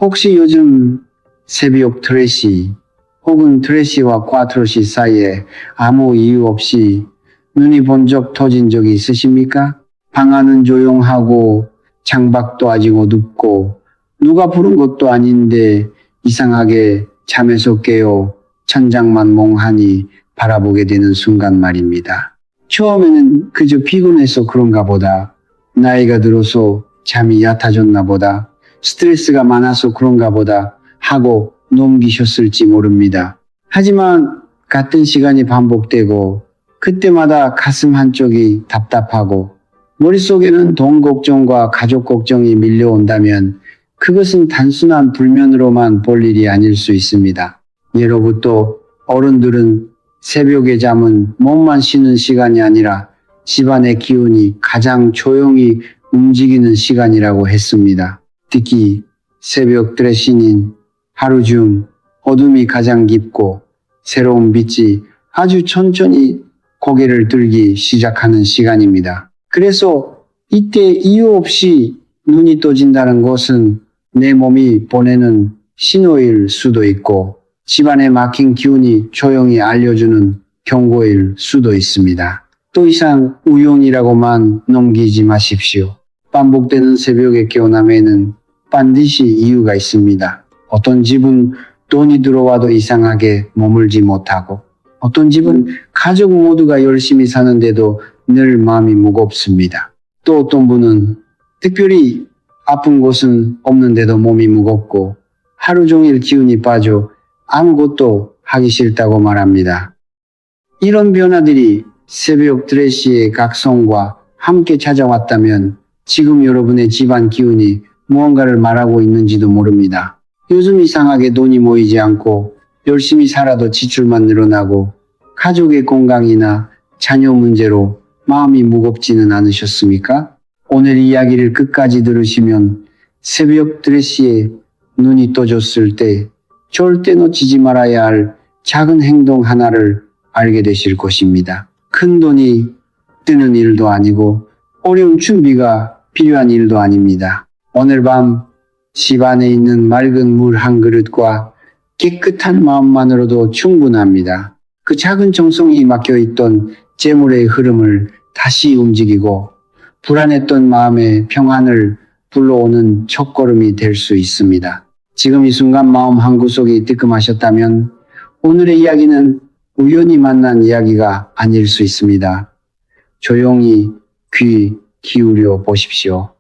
혹시 요즘 새벽 트래시 혹은 트래시와 꽈트로시 사이에 아무 이유 없이 눈이 번쩍 터진 적이 있으십니까? 방 안은 조용하고 창밖도 아직 어둡고 누가 부른 것도 아닌데 이상하게 잠에서 깨어 천장만 멍하니 바라보게 되는 순간 말입니다. 처음에는 그저 피곤해서 그런가 보다, 나이가 들어서 잠이 얕아졌나 보다, 스트레스가 많아서 그런가 보다 하고 넘기셨을지 모릅니다. 하지만 같은 시간이 반복되고 그때마다 가슴 한쪽이 답답하고 머릿속에는 돈 걱정과 가족 걱정이 밀려온다면 그것은 단순한 불면으로만 볼 일이 아닐 수 있습니다. 예로부터 어른들은 새벽의 잠은 몸만 쉬는 시간이 아니라 집안의 기운이 가장 조용히 움직이는 시간이라고 했습니다. 특히 새벽 드레시는 하루 중 어둠이 가장 깊고 새로운 빛이 아주 천천히 고개를 들기 시작하는 시간입니다. 그래서 이때 이유 없이 눈이 떠진다는 것은 내 몸이 보내는 신호일 수도 있고 집안에 막힌 기운이 조용히 알려주는 경고일 수도 있습니다. 더 이상 우연이라고만 넘기지 마십시오. 반복되는 새벽의 깨어남에는 반드시 이유가 있습니다. 어떤 집은 돈이 들어와도 이상하게 머물지 못하고, 어떤 집은 가족 모두가 열심히 사는데도 늘 마음이 무겁습니다. 또 어떤 분은 특별히 아픈 곳은 없는데도 몸이 무겁고 하루 종일 기운이 빠져 아무것도 하기 싫다고 말합니다. 이런 변화들이 새벽 드레시의 각성과 함께 찾아왔다면 지금 여러분의 집안 기운이 무언가를 말하고 있는지도 모릅니다. 요즘 이상하게 돈이 모이지 않고 열심히 살아도 지출만 늘어나고 가족의 건강이나 자녀 문제로 마음이 무겁지는 않으셨습니까? 오늘 이야기를 끝까지 들으시면 새벽 드레시에 눈이 떠졌을 때 절대 놓치지 말아야 할 작은 행동 하나를 알게 되실 것입니다. 큰 돈이 드는 일도 아니고 어려운 준비가 필요한 일도 아닙니다. 오늘 밤 집 안에 있는 맑은 물 한 그릇과 깨끗한 마음만으로도 충분합니다. 그 작은 정성이 막혀있던 재물의 흐름을 다시 움직이고 불안했던 마음의 평안을 불러오는 첫걸음이 될 수 있습니다. 지금 이 순간 마음 한구석이 뜨끔하셨다면 오늘의 이야기는 우연히 만난 이야기가 아닐 수 있습니다. 조용히 귀 기울여 보십시오.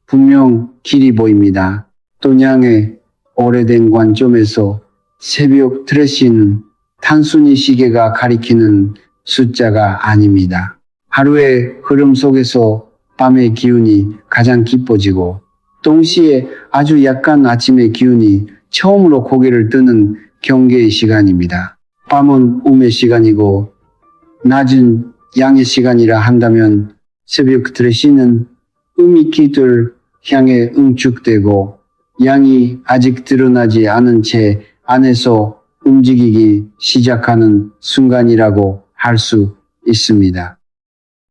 분명 길이 보입니다. 동양의 오래된 관점에서 새벽 드레시는 단순히 시계가 가리키는 숫자가 아닙니다. 하루의 흐름 속에서 밤의 기운이 가장 깊어지고 동시에 아주 약간 아침의 기운이 처음으로 고개를 뜨는 경계의 시간입니다. 밤은 음의 시간이고 낮은 양의 시간이라 한다면 새벽 드레시는 음이 기들 향해 응축되고 양이 아직 드러나지 않은 채 안에서 움직이기 시작하는 순간이라고 할 수 있습니다.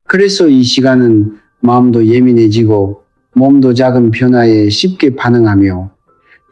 그래서 이 시간은 마음도 예민해지고 몸도 작은 변화에 쉽게 반응하며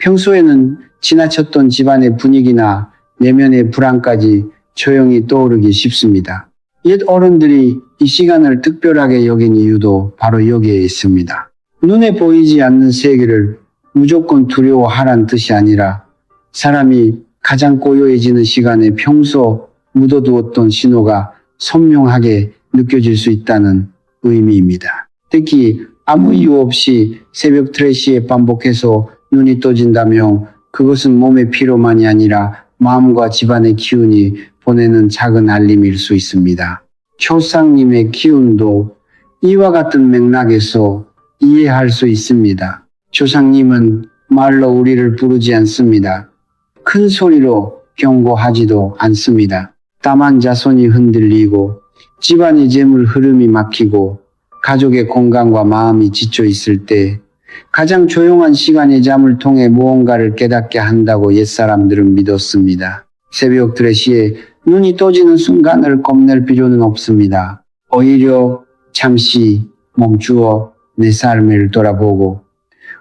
평소에는 지나쳤던 집안의 분위기나 내면의 불안까지 조용히 떠오르기 쉽습니다. 옛 어른들이 이 시간을 특별하게 여긴 이유도 바로 여기에 있습니다. 눈에 보이지 않는 세계를 무조건 두려워하란 뜻이 아니라 사람이 가장 고요해지는 시간에 평소 묻어두었던 신호가 선명하게 느껴질 수 있다는 의미입니다. 특히 아무 이유 없이 새벽 트래시에 반복해서 눈이 떠진다면 그것은 몸의 피로만이 아니라 마음과 집안의 기운이 보내는 작은 알림일 수 있습니다. 초상님의 기운도 이와 같은 맥락에서 이해할 수 있습니다. 조상님은 말로 우리를 부르지 않습니다. 큰 소리로 경고하지도 않습니다. 다만 자손이 흔들리고 집안의 재물 흐름이 막히고 가족의 건강과 마음이 지쳐 있을 때 가장 조용한 시간의 잠을 통해 무언가를 깨닫게 한다고 옛사람들은 믿었습니다. 새벽 드레시에 눈이 떠지는 순간을 겁낼 필요는 없습니다. 오히려 잠시 멈추어 내 삶을 돌아보고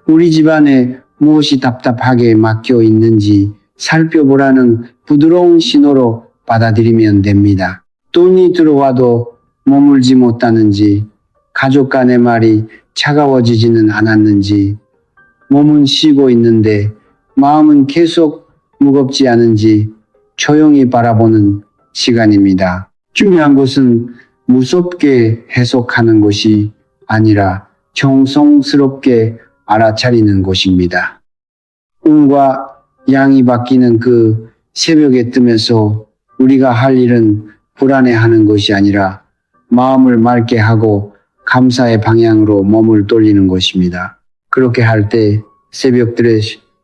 우리 집안의 무엇이 답답하게 막혀 있는지 살펴보라는 부드러운 신호로 받아들이면 됩니다. 돈이 들어와도 머물지 못하는지, 가족 간의 말이 차가워지지는 않았는지, 몸은 쉬고 있는데 마음은 계속 무겁지 않은지 조용히 바라보는 시간입니다. 중요한 것은 무섭게 해석하는 것이 아니라 정성스럽게 알아차리는 것입니다. 음과 양이 바뀌는 그 새벽에 뜨면서 우리가 할 일은 불안해하는 것이 아니라 마음을 맑게 하고 감사의 방향으로 몸을 돌리는 것입니다. 그렇게 할 때 새벽들의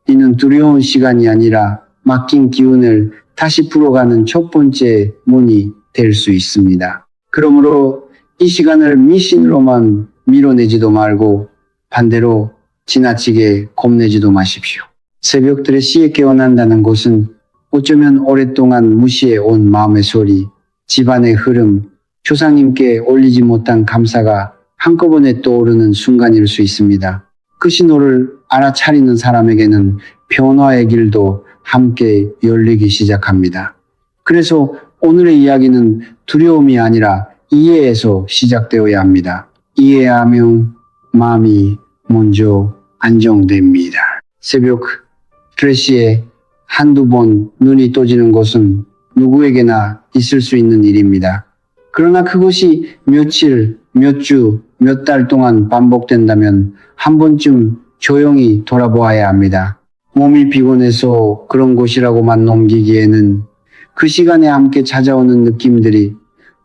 이는 두려운 시간이 아니라 막힌 기운을 다시 풀어가는 첫 번째 문이 될 수 있습니다. 그러므로 이 시간을 미신으로만 밀어내지도 말고 반대로 지나치게 겁내지도 마십시오. 새벽 드레시에 깨어난다는 것은 어쩌면 오랫동안 무시해 온 마음의 소리, 집안의 흐름, 조상님께 올리지 못한 감사가 한꺼번에 떠오르는 순간일 수 있습니다. 그 신호를 알아차리는 사람에게는 변화의 길도 함께 열리기 시작합니다. 그래서 오늘의 이야기는 두려움이 아니라 이해에서 시작되어야 합니다. 이해하면 마음이 먼저 안정됩니다. 새벽 드레시에 한두 번 눈이 떠지는 것은 누구에게나 있을 수 있는 일입니다. 그러나 그것이 며칠, 몇 주, 몇 달 동안 반복된다면 한 번쯤 조용히 돌아보아야 합니다. 몸이 피곤해서 그런 것이라고만 넘기기에는 그 시간에 함께 찾아오는 느낌들이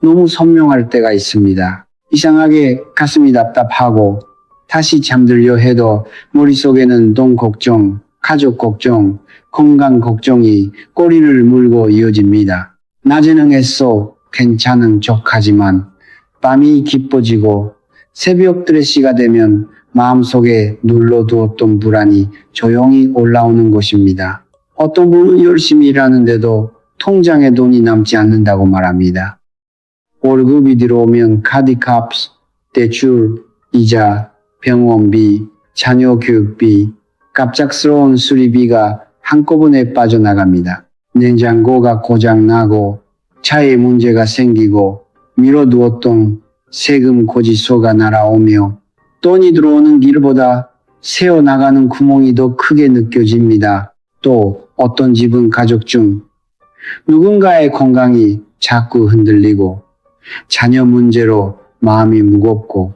너무 선명할 때가 있습니다. 이상하게 가슴이 답답하고 다시 잠들려 해도 머릿속에는 돈 걱정, 가족 걱정, 건강 걱정이 꼬리를 물고 이어집니다. 낮에는 애써 괜찮은 척하지만 밤이 깊어지고 새벽 드레시가 되면 마음속에 눌러두었던 불안이 조용히 올라오는 것입니다. 어떤 분은 열심히 일하는데도 통장에 돈이 남지 않는다고 말합니다. 월급이 들어오면 카드값, 대출, 이자, 병원비, 자녀 교육비, 갑작스러운 수리비가 한꺼번에 빠져나갑니다. 냉장고가 고장나고 차에 문제가 생기고 미뤄두었던 세금 고지서가 날아오며 돈이 들어오는 길보다 새어나가는 구멍이 더 크게 느껴집니다. 또 어떤 집은 가족 중 누군가의 건강이 자꾸 흔들리고 자녀 문제로 마음이 무겁고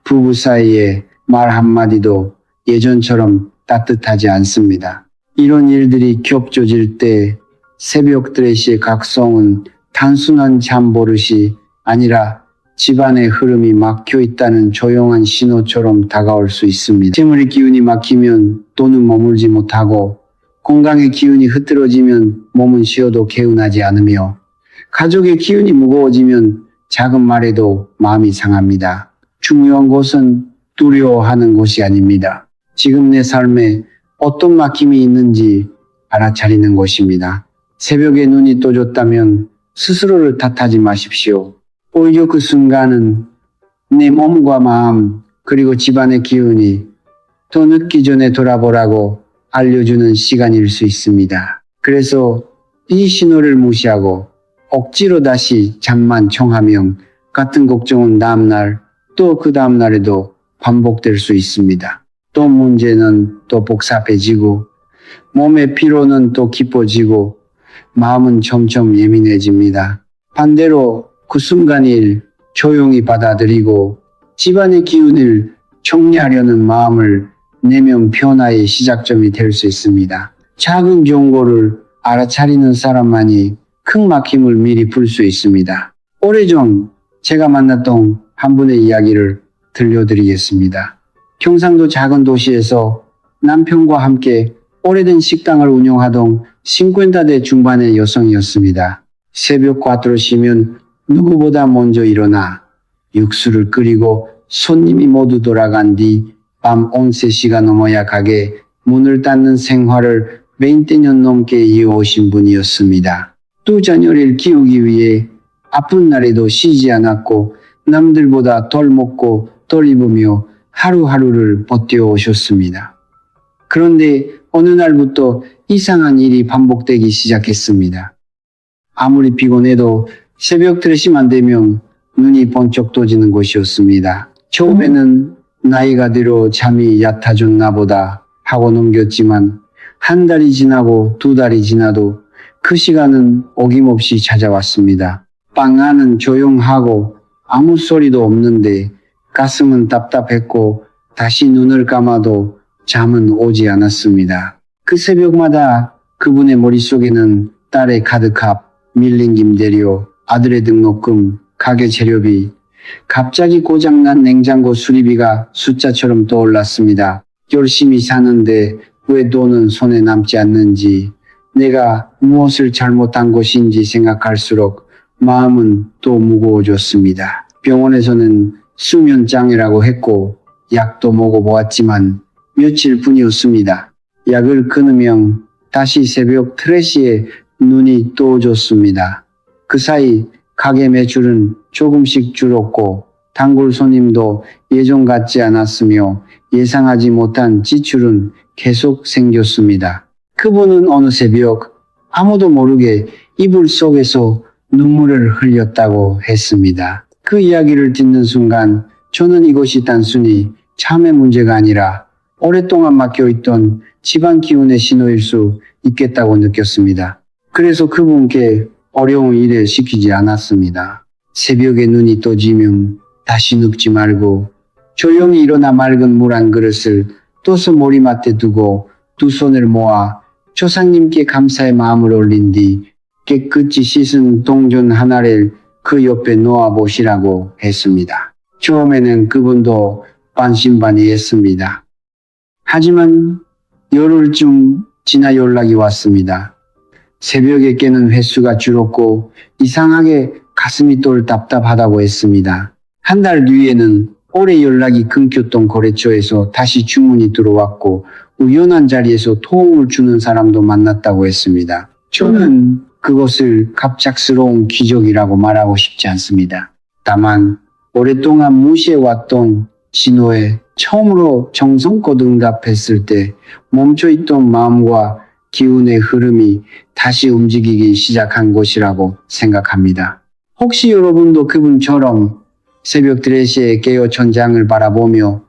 부부 사이에 말 한마디도 예전처럼 따뜻하지 않습니다. 이런 일들이 겹쳐질 때 새벽 드레시의 각성은 단순한 잠버릇이 아니라 집안의 흐름이 막혀 있다는 조용한 신호처럼 다가올 수 있습니다. 재물의 기운이 막히면 돈은 머물지 못하고 건강의 기운이 흐트러지면 몸은 쉬어도 개운하지 않으며 가족의 기운이 무거워지면 작은 말에도 마음이 상합니다. 중요한 것은 두려워하는 것이 아닙니다. 지금 내 삶에 어떤 막힘이 있는지 알아차리는 것입니다. 새벽에 눈이 떠졌다면 스스로를 탓하지 마십시오. 오히려 그 순간은 내 몸과 마음 그리고 집안의 기운이 더 늦기 전에 돌아보라고 알려주는 시간일 수 있습니다. 그래서 이 신호를 무시하고 억지로 다시 잠만 청하면 같은 걱정은 다음날 또 그 다음날에도 반복될 수 있습니다. 또 문제는 또 복잡해지고 몸의 피로는 또 깊어지고 마음은 점점 예민해집니다. 반대로 그 순간을 조용히 받아들이고 집안의 기운을 정리하려는 마음을 내면 변화의 시작점이 될 수 있습니다. 작은 경고를 알아차리는 사람만이 큰 막힘을 미리 풀 수 있습니다. 오래전 제가 만났던 한 분의 이야기를 들려드리겠습니다. 경상도 작은 도시에서 남편과 함께 오래된 식당을 운영하던 50대 중반의 여성이었습니다. 새벽 4시면 누구보다 먼저 일어나 육수를 끓이고 손님이 모두 돌아간 뒤 밤 3시가 넘어야 가게 문을 닫는 생활을 20년 넘게 이어오신 분이었습니다. 두 자녀를 키우기 위해 아픈 날에도 쉬지 않았고 남들보다 덜 먹고 덜 입으며 하루하루를 버텨오셨습니다. 그런데 어느 날부터 이상한 일이 반복되기 시작했습니다. 아무리 피곤해도 새벽 3시만 되면 눈이 번쩍 떠지는 것이었습니다. 처음에는 나이가 들어 잠이 얕아졌나 보다 하고 넘겼지만 한 달이 지나고 2달이 지나도 그 시간은 어김없이 찾아왔습니다. 방 안은 조용하고 아무 소리도 없는데 가슴은 답답했고 다시 눈을 감아도 잠은 오지 않았습니다. 그 새벽마다 그분의 머릿속에는 딸의 카드값, 밀린 김대료, 아들의 등록금, 가게 재료비, 갑자기 고장난 냉장고 수리비가 숫자처럼 떠올랐습니다. 열심히 사는데 왜 돈은 손에 남지 않는지, 내가 무엇을 잘못한 것인지 생각할수록 마음은 또 무거워졌습니다. 병원에서는 수면장애라고 했고 약도 먹어보았지만 며칠뿐이었습니다. 약을 끊으면 다시 새벽 3시에 눈이 떠졌습니다. 그 사이 가게 매출은 조금씩 줄었고 단골 손님도 예전 같지 않았으며 예상하지 못한 지출은 계속 생겼습니다. 그분은 어느 새벽 아무도 모르게 이불 속에서 눈물을 흘렸다고 했습니다. 그 이야기를 듣는 순간 저는 이것이 단순히 잠의 문제가 아니라 오랫동안 막혀있던 집안 기운의 신호일 수 있겠다고 느꼈습니다. 그래서 그분께 어려운 일을 시키지 않았습니다. 새벽에 눈이 떠지면 다시 눕지 말고 조용히 일어나 맑은 물 한 그릇을 떠서 머리맡에 두고 두 손을 모아 조상님께 감사의 마음을 올린 뒤 깨끗이 씻은 동전 하나를 그 옆에 놓아 보시라고 했습니다. 처음에는 그분도 반신반의했습니다. 하지만 열흘쯤 지나 연락이 왔습니다. 새벽에 깨는 횟수가 줄었고 이상하게 가슴이 또 답답하다고 했습니다. 한 달 뒤에는 오래 연락이 끊겼던 거래처에서 다시 주문이 들어왔고 우연한 자리에서 도움을 주는 사람도 만났다고 했습니다. 저는 그것을 갑작스러운 기적이라고 말하고 싶지 않습니다. 다만 오랫동안 무시해왔던 신호에 처음으로 정성껏 응답했을 때 멈춰있던 마음과 기운의 흐름이 다시 움직이기 시작한 것이라고 생각합니다. 혹시 여러분도 그분처럼 새벽 3시에 깨어 천장을 바라보며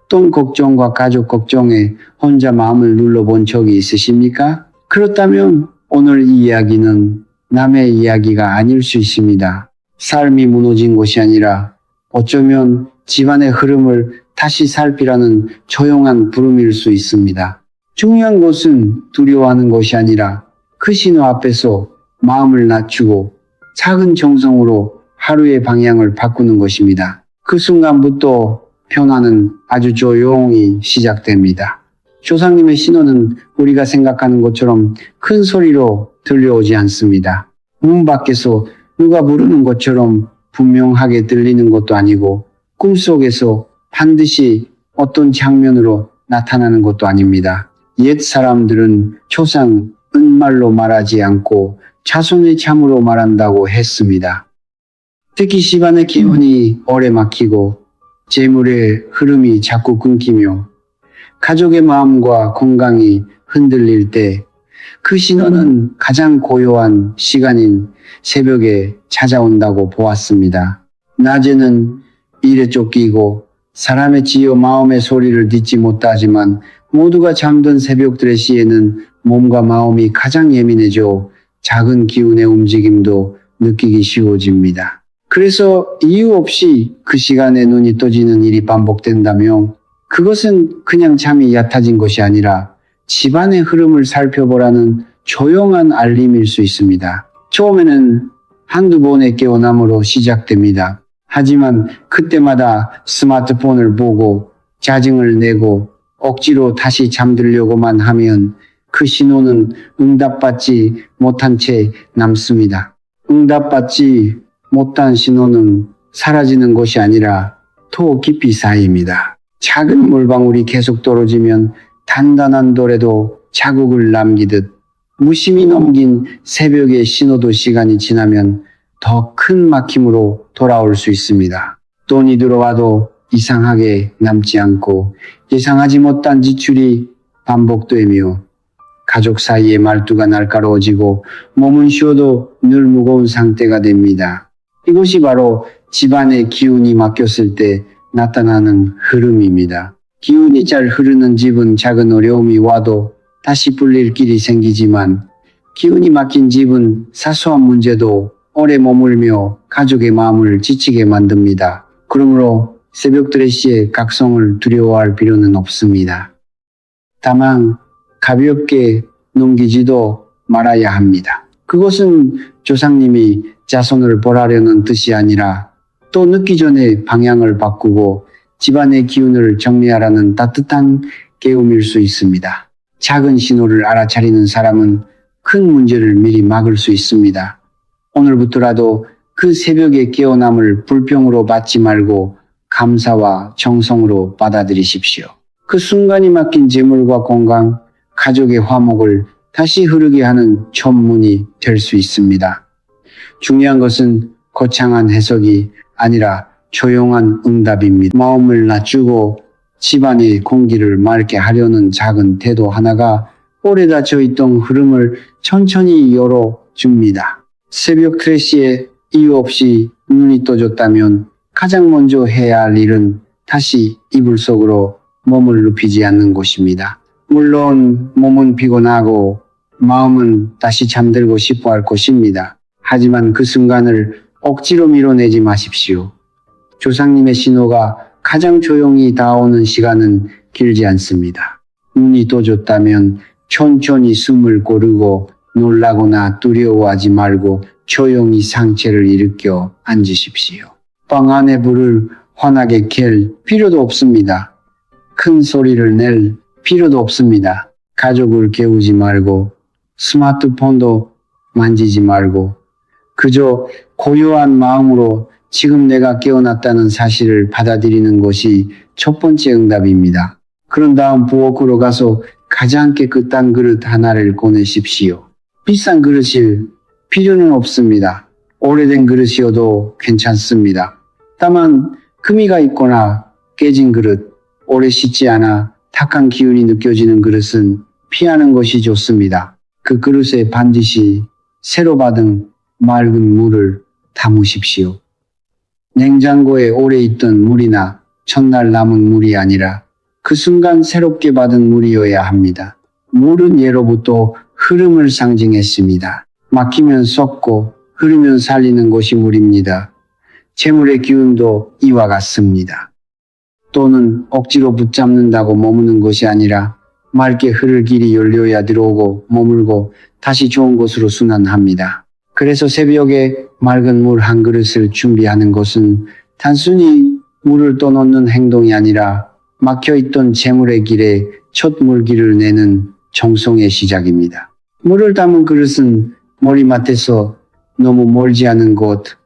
돈 걱정과 가족 걱정에 혼자 마음을 눌러본 적이 있으십니까? 그렇다면 오늘 이 이야기는 남의 이야기가 아닐 수 있습니다. 삶이 무너진 것이 아니라 어쩌면 집안의 흐름을 다시 살피라는 조용한 부름일 수 있습니다. 중요한 것은 두려워하는 것이 아니라 그 신호 앞에서 마음을 낮추고 작은 정성으로 하루의 방향을 바꾸는 것입니다. 그 순간부터 변화는 아주 조용히 시작됩니다. 조상님의 신호는 우리가 생각하는 것처럼 큰 소리로 들려오지 않습니다. 문 밖에서 누가 부르는 것처럼 분명하게 들리는 것도 아니고 꿈속에서 반드시 어떤 장면으로 나타나는 것도 아닙니다. 옛 사람들은 초상 은말로 말하지 않고 자손의 참으로 말한다고 했습니다. 특히 집안의 기운이 오래 막히고 재물의 흐름이 자꾸 끊기며 가족의 마음과 건강이 흔들릴 때 그 신호는 가장 고요한 시간인 새벽에 찾아온다고 보았습니다. 낮에는 일에 쫓기고 사람의 지어 마음의 소리를 듣지 못하지만 모두가 잠든 새벽 3시에는 몸과 마음이 가장 예민해져 작은 기운의 움직임도 느끼기 쉬워집니다. 그래서 이유 없이 그 시간에 눈이 떠지는 일이 반복된다면 그것은 그냥 잠이 얕아진 것이 아니라 집안의 흐름을 살펴보라는 조용한 알림일 수 있습니다. 처음에는 한두 번의 깨어남으로 시작됩니다. 하지만 그때마다 스마트폰을 보고 짜증을 내고 억지로 다시 잠들려고만 하면 그 신호는 응답받지 못한 채 남습니다. 응답받지 못한 신호는 사라지는 것이 아니라 더 깊이 쌓입니다. 작은 물방울이 계속 떨어지면 단단한 돌에도 자국을 남기듯 무심히 넘긴 새벽의 신호도 시간이 지나면 더 큰 막힘으로 돌아올 수 있습니다. 돈이 들어와도 이상하게 남지 않고 예상하지 못한 지출이 반복되며 가족 사이의 말투가 날카로워지고 몸은 쉬어도 늘 무거운 상태가 됩니다. 이것이 바로 집안의 기운이 막혔을 때 나타나는 흐름입니다. 기운이 잘 흐르는 집은 작은 어려움이 와도 다시 풀릴 길이 생기지만 기운이 막힌 집은 사소한 문제도 오래 머물며 가족의 마음을 지치게 만듭니다. 그러므로 새벽 드레시의 각성을 두려워할 필요는 없습니다. 다만 가볍게 넘기지도 말아야 합니다. 그것은 조상님이 자손을 벌하려는 뜻이 아니라 또 늦기 전에 방향을 바꾸고 집안의 기운을 정리하라는 따뜻한 깨움일 수 있습니다. 작은 신호를 알아차리는 사람은 큰 문제를 미리 막을 수 있습니다. 오늘부터라도 그 새벽의 깨어남을 불평으로 받지 말고 감사와 정성으로 받아들이십시오. 그 순간이 막힌 재물과 건강, 가족의 화목을 다시 흐르게 하는 촌문이 될 수 있습니다. 중요한 것은 거창한 해석이 아니라 조용한 응답입니다. 마음을 낮추고 집안의 공기를 맑게 하려는 작은 태도 하나가 오래 닫혀있던 흐름을 천천히 열어줍니다. 새벽 트레시에 이유 없이 눈이 떠졌다면 가장 먼저 해야 할 일은 다시 이불 속으로 몸을 눕히지 않는 것입니다. 물론 몸은 피곤하고 마음은 다시 잠들고 싶어 할 것입니다. 하지만 그 순간을 억지로 밀어내지 마십시오. 조상님의 신호가 가장 조용히 다가오는 시간은 길지 않습니다. 눈이 떠졌다면 천천히 숨을 고르고 놀라거나 두려워하지 말고 조용히 상체를 일으켜 앉으십시오. 방 안의 불을 환하게 켤 필요도 없습니다. 큰 소리를 낼 필요도 없습니다. 가족을 깨우지 말고 스마트폰도 만지지 말고 그저 고요한 마음으로 지금 내가 깨어났다는 사실을 받아들이는 것이 첫 번째 응답입니다. 그런 다음 부엌으로 가서 가장 깨끗한 그릇 하나를 꺼내십시오. 비싼 그릇일 필요는 없습니다. 오래된 그릇이어도 괜찮습니다. 다만 금이가 있거나 깨진 그릇, 오래 씻지 않아 탁한 기운이 느껴지는 그릇은 피하는 것이 좋습니다. 그 그릇에 반드시 새로 받은 맑은 물을 담으십시오. 냉장고에 오래 있던 물이나 첫날 남은 물이 아니라 그 순간 새롭게 받은 물이어야 합니다. 물은 예로부터 흐름을 상징했습니다. 막히면 썩고 흐르면 살리는 것이 물입니다. 재물의 기운도 이와 같습니다. 또는 억지로 붙잡는다고 머무는 것이 아니라 맑게 흐를 길이 열려야 들어오고 머물고 다시 좋은 곳으로 순환합니다. 그래서 새벽에 맑은 물 한 그릇을 준비하는 것은 단순히 물을 떠놓는 행동이 아니라 막혀있던 재물의 길에 첫 물기를 내는 정성의 시작입니다. 물을 담은 그릇은 머리맡에서 너무 멀지 않은 곳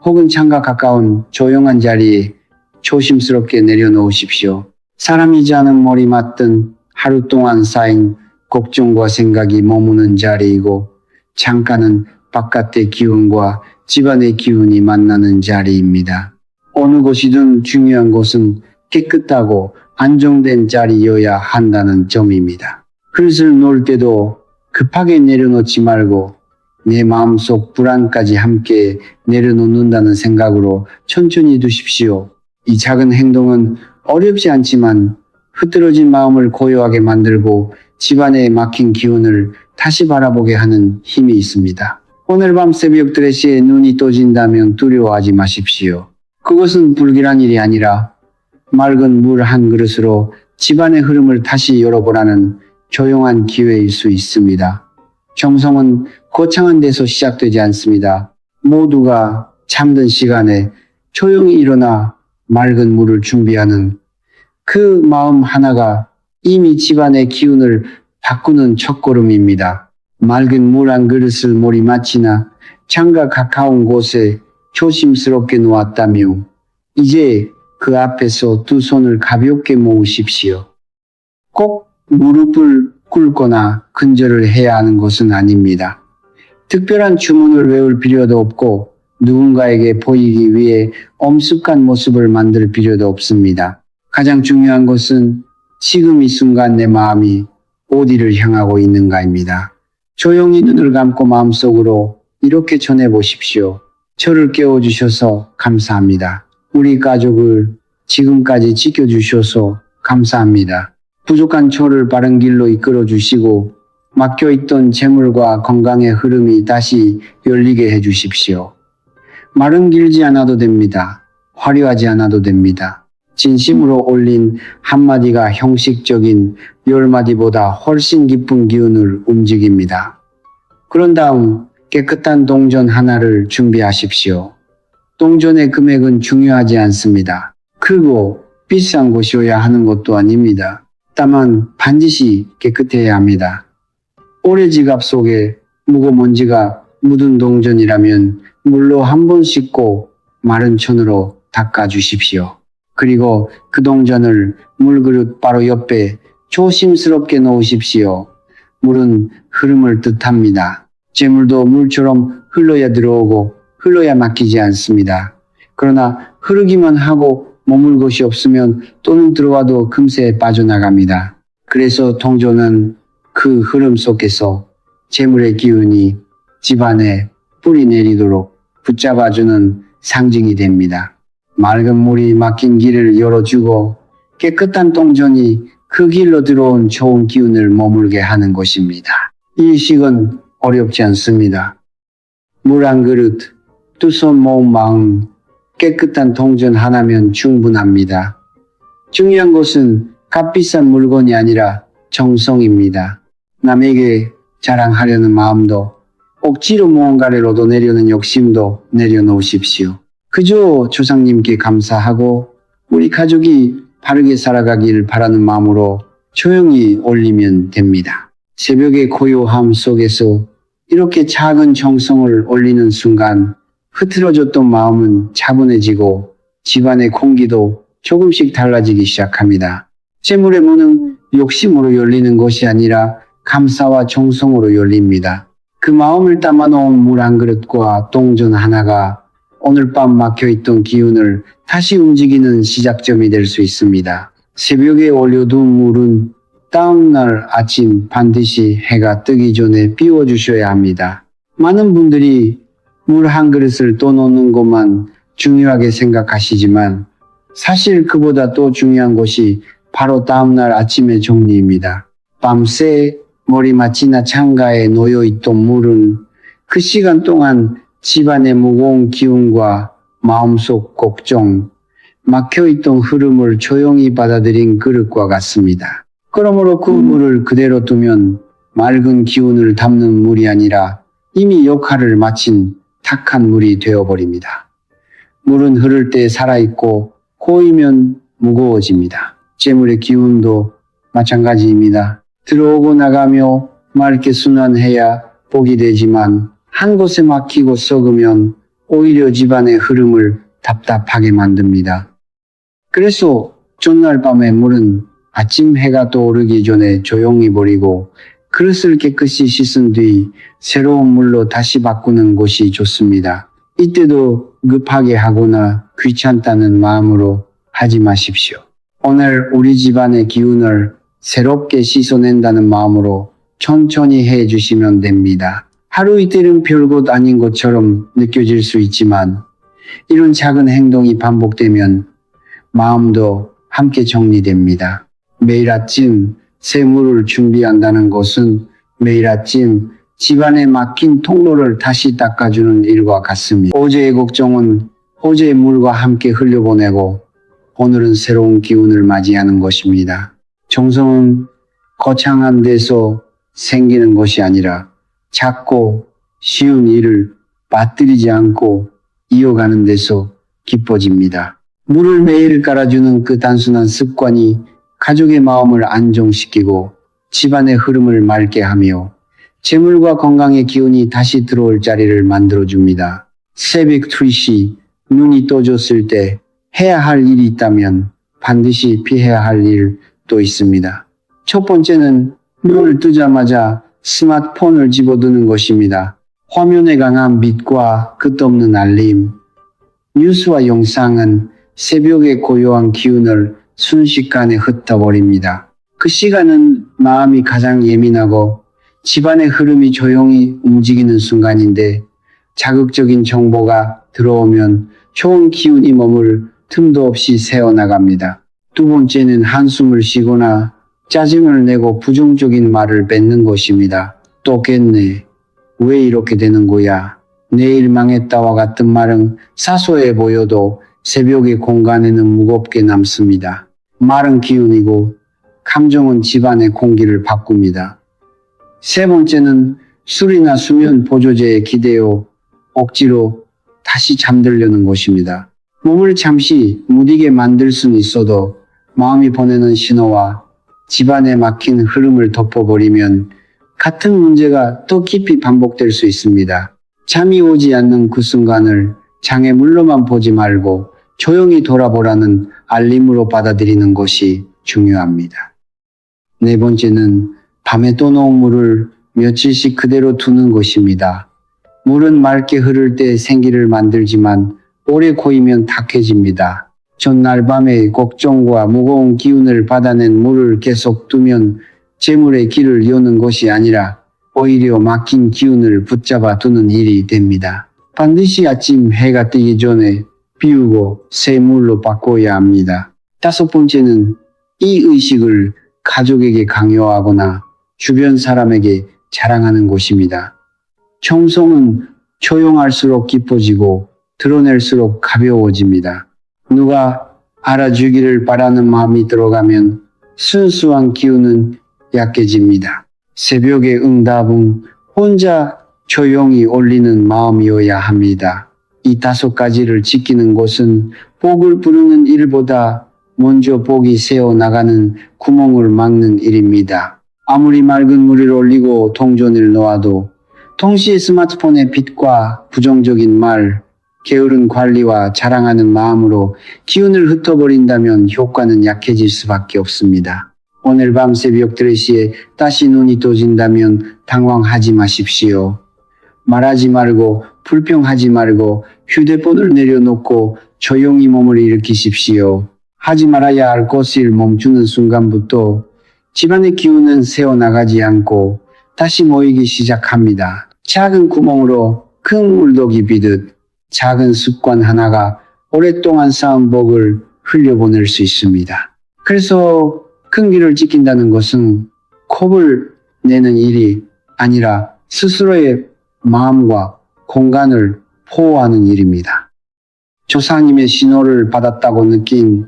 혹은 창가 가까운 조용한 자리에 조심스럽게 내려놓으십시오. 사람이지 않은 머리맡은 하루 동안 쌓인 걱정과 생각이 머무는 자리이고 창가는 바깥의 기운과 집안의 기운이 만나는 자리입니다. 어느 곳이든 중요한 것은 깨끗하고 안정된 자리여야 한다는 점입니다. 그릇을 놓을 때도 급하게 내려놓지 말고 내 마음속 불안까지 함께 내려놓는다는 생각으로 천천히 두십시오. 이 작은 행동은 어렵지 않지만 흐트러진 마음을 고요하게 만들고 집안에 막힌 기운을 다시 바라보게 하는 힘이 있습니다. 오늘 밤 새벽 드레시에 눈이 떠진다면 두려워하지 마십시오. 그것은 불길한 일이 아니라 맑은 물 한 그릇으로 집안의 흐름을 다시 열어보라는 조용한 기회일 수 있습니다. 정성은 거창한 데서 시작되지 않습니다. 모두가 잠든 시간에 조용히 일어나 맑은 물을 준비하는 그 마음 하나가 이미 집안의 기운을 바꾸는 첫걸음입니다. 맑은 물 한 그릇을 머리맡이나 창가 가까운 곳에 조심스럽게 놓았다며 이제 그 앞에서 두 손을 가볍게 모으십시오. 꼭 무릎을 꿇거나 근절을 해야 하는 것은 아닙니다. 특별한 주문을 외울 필요도 없고 누군가에게 보이기 위해 엄숙한 모습을 만들 필요도 없습니다. 가장 중요한 것은 지금 이 순간 내 마음이 어디를 향하고 있는가입니다. 조용히 눈을 감고 마음속으로 이렇게 전해보십시오. 저를 깨워주셔서 감사합니다. 우리 가족을 지금까지 지켜주셔서 감사합니다. 부족한 저를 바른 길로 이끌어주시고 막혀있던 재물과 건강의 흐름이 다시 열리게 해주십시오. 말은 길지 않아도 됩니다. 화려하지 않아도 됩니다. 진심으로 올린 한마디가 형식적인 10마디보다 훨씬 깊은 기운을 움직입니다. 그런 다음 깨끗한 동전 하나를 준비하십시오. 동전의 금액은 중요하지 않습니다. 크고 비싼 것이어야 하는 것도 아닙니다. 다만 반드시 깨끗해야 합니다. 오래 지갑 속에 묵어먼지가 묻은 동전이라면 물로 한 번 씻고 마른 천으로 닦아주십시오. 그리고 그 동전을 물그릇 바로 옆에 조심스럽게 놓으십시오. 물은 흐름을 뜻합니다. 재물도 물처럼 흘러야 들어오고 흘러야 막히지 않습니다. 그러나 흐르기만 하고 머물 곳이 없으면 또는 들어와도 금세 빠져나갑니다. 그래서 동전은 그 흐름 속에서 재물의 기운이 집안에 뿌리 내리도록 붙잡아주는 상징이 됩니다. 맑은 물이 막힌 길을 열어주고 깨끗한 동전이 그 길로 들어온 좋은 기운을 머물게 하는 것입니다. 이 식은 어렵지 않습니다. 물 한 그릇, 두 손 모은 마음, 깨끗한 동전 하나면 충분합니다. 중요한 것은 값비싼 물건이 아니라 정성입니다. 남에게 자랑하려는 마음도 억지로 무언가를 얻어내려는 욕심도 내려놓으십시오. 그저 조상님께 감사하고 우리 가족이 바르게 살아가길 바라는 마음으로 조용히 올리면 됩니다. 새벽의 고요함 속에서 이렇게 작은 정성을 올리는 순간 흐트러졌던 마음은 차분해지고 집안의 공기도 조금씩 달라지기 시작합니다. 재물의 문은 욕심으로 열리는 것이 아니라 감사와 정성으로 열립니다. 그 마음을 담아놓은 물 한 그릇과 동전 하나가 오늘 밤 막혀있던 기운을 다시 움직이는 시작점이 될 수 있습니다. 새벽에 올려둔 물은 다음날 아침 반드시 해가 뜨기 전에 비워주셔야 합니다. 많은 분들이 물 한 그릇을 떠놓는 것만 중요하게 생각하시지만 사실 그보다 더 중요한 것이 바로 다음날 아침의 정리입니다. 밤새 머리맡이나 창가에 놓여있던 물은 그 시간 동안 집안의 무거운 기운과 마음속 걱정, 막혀있던 흐름을 조용히 받아들인 그릇과 같습니다. 그러므로 그 물을 그대로 두면 맑은 기운을 담는 물이 아니라 이미 역할을 마친 탁한 물이 되어버립니다. 물은 흐를 때 살아있고 고이면 무거워집니다. 재물의 기운도 마찬가지입니다. 들어오고 나가며 맑게 순환해야 복이 되지만 한 곳에 막히고 썩으면 오히려 집안의 흐름을 답답하게 만듭니다. 그래서 전날 밤에 물은 아침 해가 떠오르기 전에 조용히 버리고 그릇을 깨끗이 씻은 뒤 새로운 물로 다시 바꾸는 것이 좋습니다. 이때도 급하게 하거나 귀찮다는 마음으로 하지 마십시오. 오늘 우리 집안의 기운을 새롭게 씻어낸다는 마음으로 천천히 해주시면 됩니다. 하루 이틀은 별것 아닌 것처럼 느껴질 수 있지만 이런 작은 행동이 반복되면 마음도 함께 정리됩니다. 매일 아침 새 물을 준비한다는 것은 매일 아침 집안에 막힌 통로를 다시 닦아주는 일과 같습니다. 어제의 걱정은 어제의 물과 함께 흘려보내고 오늘은 새로운 기운을 맞이하는 것입니다. 정성은 거창한 데서 생기는 것이 아니라 작고 쉬운 일을 빠뜨리지 않고 이어가는 데서 기뻐집니다. 물을 매일 깔아주는 그 단순한 습관이 가족의 마음을 안정시키고 집안의 흐름을 맑게 하며 재물과 건강의 기운이 다시 들어올 자리를 만들어줍니다. 새벽 3시 눈이 떠졌을 때 해야 할 일이 있다면 반드시 피해야 할 일도 있습니다. 첫 번째는 눈을 뜨자마자 스마트폰을 집어드는 것입니다. 화면에 강한 빛과 끝없는 알림, 뉴스와 영상은 새벽의 고요한 기운을 순식간에 흩어버립니다. 그 시간은 마음이 가장 예민하고 집안의 흐름이 조용히 움직이는 순간인데 자극적인 정보가 들어오면 좋은 기운이 머물 틈도 없이 새어나갑니다. 두 번째는 한숨을 쉬거나 짜증을 내고 부정적인 말을 뱉는 것입니다. 또 깼네. 왜 이렇게 되는 거야? 내일 망했다와 같은 말은 사소해 보여도 새벽의 공간에는 무겁게 남습니다. 말은 기운이고 감정은 집안의 공기를 바꿉니다. 세 번째는 술이나 수면 보조제에 기대어 억지로 다시 잠들려는 것입니다. 몸을 잠시 무디게 만들 수는 있어도 마음이 보내는 신호와 집안에 막힌 흐름을 덮어버리면 같은 문제가 더 깊이 반복될 수 있습니다. 잠이 오지 않는 그 순간을 장애물로만 보지 말고 조용히 돌아보라는 알림으로 받아들이는 것이 중요합니다. 네 번째는 밤에 떠놓은 물을 며칠씩 그대로 두는 것입니다. 물은 맑게 흐를 때 생기를 만들지만 오래 고이면 탁해집니다. 전날 밤에 걱정과 무거운 기운을 받아낸 물을 계속 두면 재물의 길을 여는 것이 아니라 오히려 막힌 기운을 붙잡아 두는 일이 됩니다. 반드시 아침 해가 뜨기 전에 비우고 새 물로 바꿔야 합니다. 다섯 번째는 이 의식을 가족에게 강요하거나 주변 사람에게 자랑하는 것입니다. 청송은 조용할수록 깊어지고 드러낼수록 가벼워집니다. 누가 알아주기를 바라는 마음이 들어가면 순수한 기운은 약해집니다. 새벽의 응답은 혼자 조용히 올리는 마음이어야 합니다. 이 다섯 가지를 지키는 것은 복을 부르는 일보다 먼저 복이 새어나가는 구멍을 막는 일입니다. 아무리 맑은 물을 올리고 동전을 놓아도 동시에 스마트폰의 빛과 부정적인 말, 게으른 관리와 자랑하는 마음으로 기운을 흩어버린다면 효과는 약해질 수밖에 없습니다. 오늘 밤 새벽 3시에 다시 눈이 떠진다면 당황하지 마십시오. 말하지 말고 불평하지 말고 휴대폰을 내려놓고 조용히 몸을 일으키십시오. 하지 말아야 할 것을 멈추는 순간부터 집안의 기운은 새어나가지 않고 다시 모이기 시작합니다. 작은 구멍으로 큰 물독이 비듯 작은 습관 하나가 오랫동안 쌓은 복을 흘려보낼 수 있습니다. 그래서 큰 길을 지킨다는 것은 겁을 내는 일이 아니라 스스로의 마음과 공간을 보호하는 일입니다. 조상님의 신호를 받았다고 느낀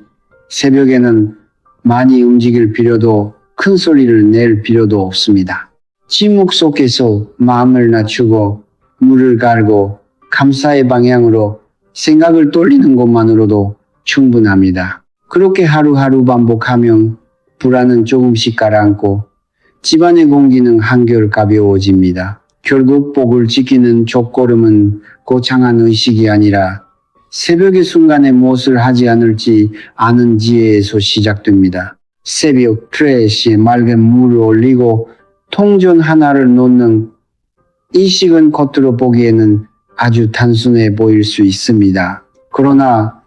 새벽에는 많이 움직일 필요도 큰 소리를 낼 필요도 없습니다. 침묵 속에서 마음을 낮추고 물을 갈고 감사의 방향으로 생각을 돌리는 것만으로도 충분합니다. 그렇게 하루하루 반복하면 불안은 조금씩 가라앉고 집안의 공기는 한결 가벼워집니다. 결국 복을 지키는 첫걸음은 거창한 의식이 아니라 새벽의 순간에 무엇을 하지 않을지 아는 지혜에서 시작됩니다. 새벽 트레시에 맑은 물을 올리고 통전 하나를 놓는 의식은 겉으로 보기에는 아주 단순해 보일 수 있습니다. 그러나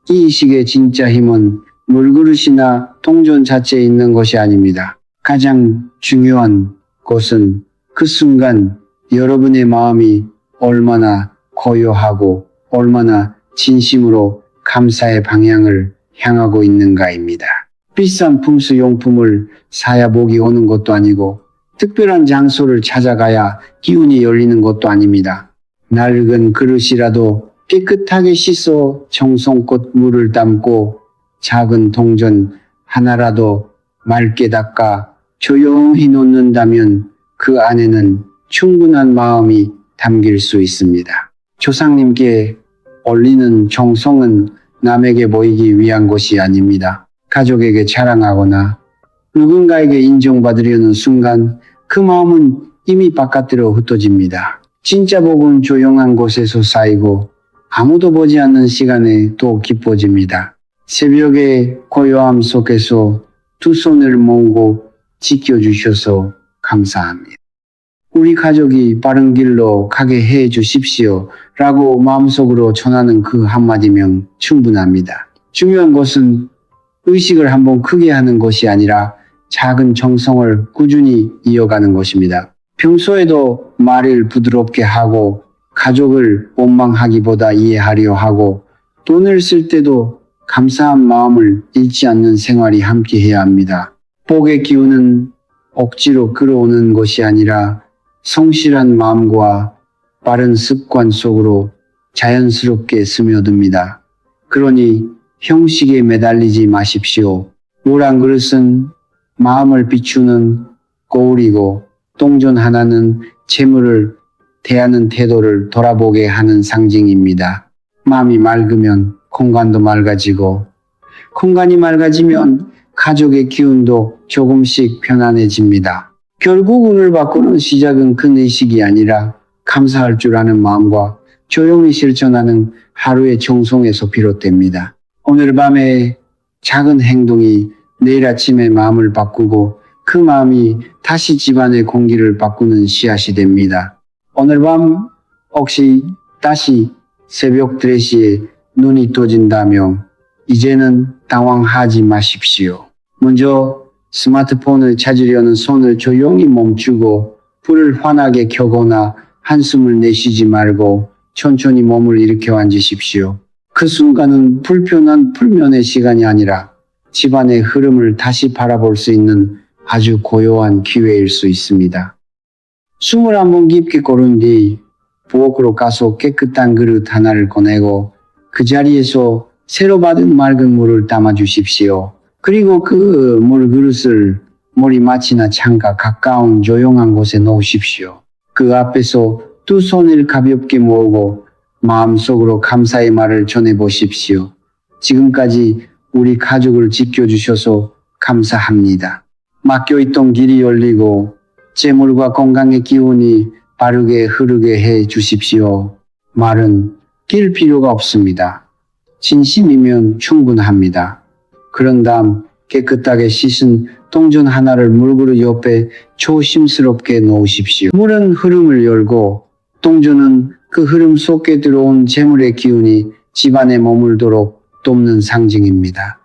이 의식의 진짜 힘은 물그릇이나 통전 자체에 있는 것이 아닙니다. 가장 중요한 것은 그 순간 여러분의 마음이 얼마나 고요하고 얼마나 진심으로 감사의 방향을 향하고 있는가입니다. 비싼 풍수용품을 사야 복이 오는 것도 아니고 특별한 장소를 찾아가야 기운이 열리는 것도 아닙니다. 낡은 그릇이라도 깨끗하게 씻어 정성껏 물을 담고 작은 동전 하나라도 맑게 닦아 조용히 놓는다면 그 안에는 충분한 마음이 담길 수 있습니다. 조상님께 올리는 정성은 남에게 보이기 위한 것이 아닙니다. 가족에게 자랑하거나 누군가에게 인정받으려는 순간 그 마음은 이미 바깥으로 흩어집니다. 진짜 복은 조용한 곳에서 쌓이고 아무도 보지 않는 시간에 또 깊어집니다. 새벽의 고요함 속에서 두 손을 모으고 지켜주셔서 감사합니다. 우리 가족이 바른 길로 가게 해 주십시오 라고 마음속으로 전하는 그 한마디면 충분합니다. 중요한 것은 의식을 한번 크게 하는 것이 아니라 작은 정성을 꾸준히 이어가는 것입니다. 평소에도 말을 부드럽게 하고 가족을 원망하기보다 이해하려 하고 돈을 쓸 때도 감사한 마음을 잃지 않는 생활이 함께해야 합니다. 복의 기운은 억지로 끌어오는 것이 아니라 성실한 마음과 바른 습관 속으로 자연스럽게 스며듭니다. 그러니 형식에 매달리지 마십시오. 물 한 그릇은 마음을 비추는 거울이고 동전 하나는 재물을 대하는 태도를 돌아보게 하는 상징입니다. 마음이 맑으면 공간도 맑아지고 공간이 맑아지면 가족의 기운도 조금씩 편안해집니다. 결국 운을 바꾸는 시작은 큰 의식이 아니라 감사할 줄 아는 마음과 조용히 실천하는 하루의 정성에서 비롯됩니다. 오늘 밤에 작은 행동이 내일 아침에 마음을 바꾸고 그 마음이 다시 집안의 공기를 바꾸는 씨앗이 됩니다. 오늘 밤 혹시 다시 새벽 3시에 눈이 떠진다면 이제는 당황하지 마십시오. 먼저 스마트폰을 찾으려는 손을 조용히 멈추고 불을 환하게 켜거나 한숨을 내쉬지 말고 천천히 몸을 일으켜 앉으십시오. 그 순간은 불편한 불면의 시간이 아니라 집안의 흐름을 다시 바라볼 수 있는 아주 고요한 기회일 수 있습니다. 숨을 한번 깊게 고른 뒤 부엌으로 가서 깨끗한 그릇 하나를 꺼내고 그 자리에서 새로 받은 맑은 물을 담아 주십시오. 그리고 그 물그릇을 머리맡이나 창가 가까운 조용한 곳에 놓으십시오. 그 앞에서 두 손을 가볍게 모으고 마음속으로 감사의 말을 전해보십시오. 지금까지 우리 가족을 지켜주셔서 감사합니다. 막혀있던 길이 열리고 재물과 건강의 기운이 바르게 흐르게 해 주십시오. 말은 길 필요가 없습니다. 진심이면 충분합니다. 그런 다음 깨끗하게 씻은 동전 하나를 물그릇 옆에 조심스럽게 놓으십시오. 물은 흐름을 열고 동전은 그 흐름 속에 들어온 재물의 기운이 집안에 머물도록 돕는 상징입니다.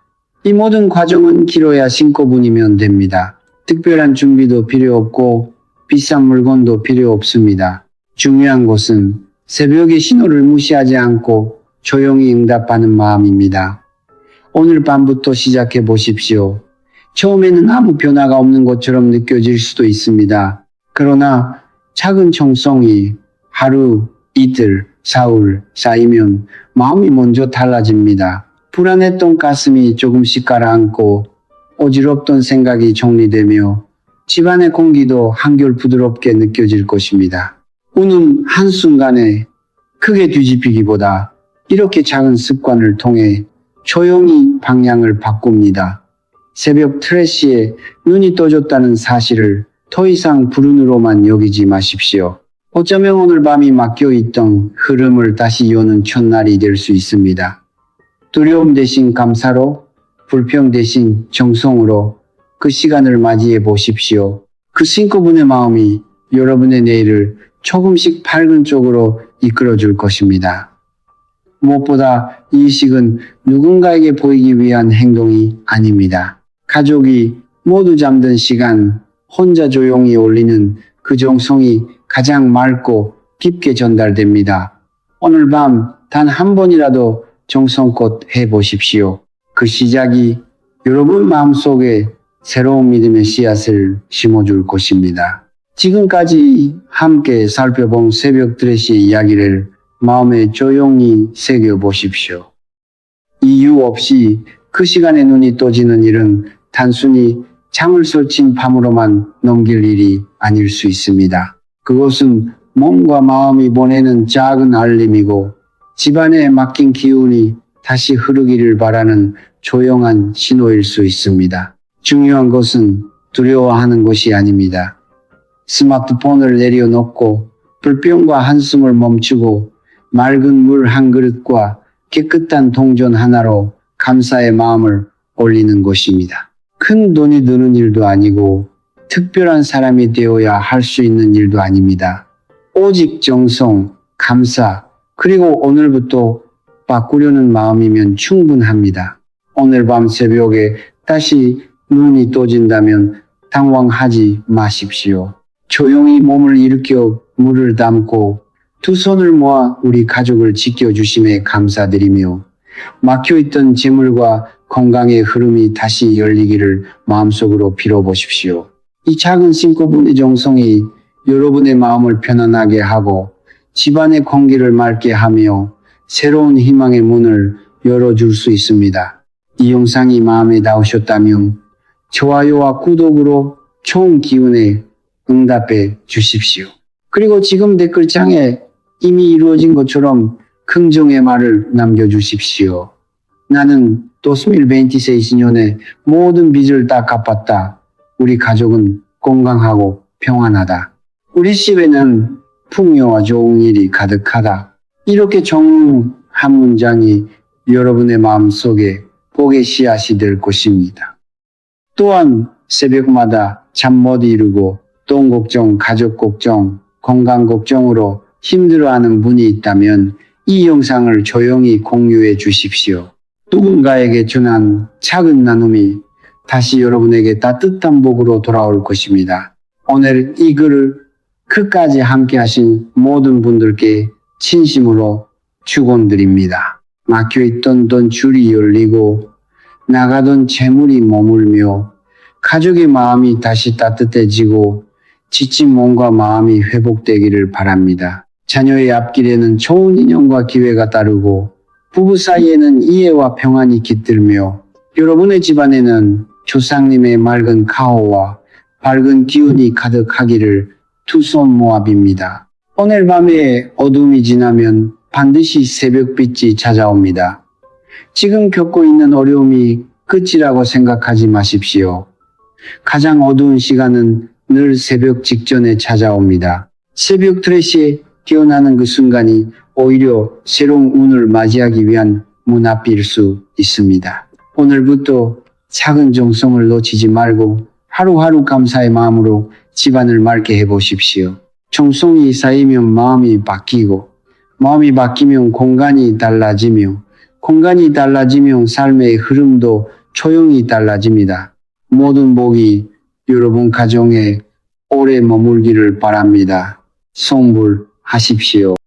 이 모든 과정은 길어야 신고분이면 됩니다. 특별한 준비도 필요 없고 비싼 물건도 필요 없습니다. 중요한 것은 새벽의 신호를 무시하지 않고 조용히 응답하는 마음입니다. 오늘 밤부터 시작해 보십시오. 처음에는 아무 변화가 없는 것처럼 느껴질 수도 있습니다. 그러나 작은 정성이 하루, 이틀, 사흘 쌓이면 마음이 먼저 달라집니다. 불안했던 가슴이 조금씩 가라앉고 어지럽던 생각이 정리되며 집안의 공기도 한결 부드럽게 느껴질 것입니다. 운은 한순간에 크게 뒤집히기보다 이렇게 작은 습관을 통해 조용히 방향을 바꿉니다. 새벽 3시에 눈이 떠졌다는 사실을 더 이상 불운으로만 여기지 마십시오. 어쩌면 오늘 밤이 막혀있던 흐름을 다시 여는 첫날이 될 수 있습니다. 두려움 대신 감사로, 불평 대신 정성으로 그 시간을 맞이해 보십시오. 그 신고분의 마음이 여러분의 내일을 조금씩 밝은 쪽으로 이끌어 줄 것입니다. 무엇보다 이 의식은 누군가에게 보이기 위한 행동이 아닙니다. 가족이 모두 잠든 시간 혼자 조용히 올리는 그 정성이 가장 맑고 깊게 전달됩니다. 오늘 밤 단 한 번이라도 정성껏 해보십시오. 그 시작이 여러분 마음속에 새로운 믿음의 씨앗을 심어줄 것입니다. 지금까지 함께 살펴본 새벽 3시의 이야기를 마음에 조용히 새겨보십시오. 이유 없이 그 시간에 눈이 떠지는 일은 단순히 잠을 설친 밤으로만 넘길 일이 아닐 수 있습니다. 그것은 몸과 마음이 보내는 작은 알림이고 집안에 맡긴 기운이 다시 흐르기를 바라는 조용한 신호일 수 있습니다. 중요한 것은 두려워하는 것이 아닙니다. 스마트폰을 내려놓고 불평과 한숨을 멈추고 맑은 물 한 그릇과 깨끗한 동전 하나로 감사의 마음을 올리는 것입니다. 큰 돈이 드는 일도 아니고 특별한 사람이 되어야 할 수 있는 일도 아닙니다. 오직 정성, 감사, 그리고 오늘부터 바꾸려는 마음이면 충분합니다. 오늘 밤 새벽에 다시 눈이 떠진다면 당황하지 마십시오. 조용히 몸을 일으켜 물을 담고 두 손을 모아 우리 가족을 지켜주심에 감사드리며 막혀있던 재물과 건강의 흐름이 다시 열리기를 마음속으로 빌어보십시오. 이 작은 신고분의 정성이 여러분의 마음을 편안하게 하고 집안의 공기를 맑게 하며 새로운 희망의 문을 열어줄 수 있습니다. 이 영상이 마음에 닿으셨다면 좋아요와 구독으로 좋은 기운에 응답해 주십시오. 그리고 지금 댓글창에 이미 이루어진 것처럼 긍정의 말을 남겨주십시오. 나는 2026년에 모든 빚을 다 갚았다. 우리 가족은 건강하고 평안하다. 우리 집에는 풍요와 좋은 일이 가득하다. 이렇게 정한 문장이 여러분의 마음속에 복의 씨앗이 될 것입니다. 또한 새벽마다 잠 못 이루고 돈 걱정, 가족 걱정, 건강 걱정으로 힘들어하는 분이 있다면 이 영상을 조용히 공유해 주십시오. 누군가에게 전한 작은 나눔이 다시 여러분에게 따뜻한 복으로 돌아올 것입니다. 오늘 이 글을 끝까지 함께 하신 모든 분들께 진심으로 축원드립니다. 막혀있던 돈줄이 열리고 나가던 재물이 머물며 가족의 마음이 다시 따뜻해지고 지친 몸과 마음이 회복되기를 바랍니다. 자녀의 앞길에는 좋은 인연과 기회가 따르고 부부 사이에는 이해와 평안이 깃들며 여러분의 집안에는 조상님의 맑은 가호와 밝은 기운이 가득하기를 두 손 모아 빕니다. 오늘 밤에 어둠이 지나면 반드시 새벽빛이 찾아옵니다. 지금 겪고 있는 어려움이 끝이라고 생각하지 마십시오. 가장 어두운 시간은 늘 새벽 직전에 찾아옵니다. 새벽 트래시에 깨어나는 그 순간이 오히려 새로운 운을 맞이하기 위한 문 앞일 수 있습니다. 오늘부터 작은 정성을 놓치지 말고 하루하루 감사의 마음으로 집안을 맑게 해보십시오. 정성이 쌓이면 마음이 바뀌고 마음이 바뀌면 공간이 달라지며 공간이 달라지면 삶의 흐름도 조용히 달라집니다. 모든 복이 여러분 가정에 오래 머물기를 바랍니다. 성불하십시오.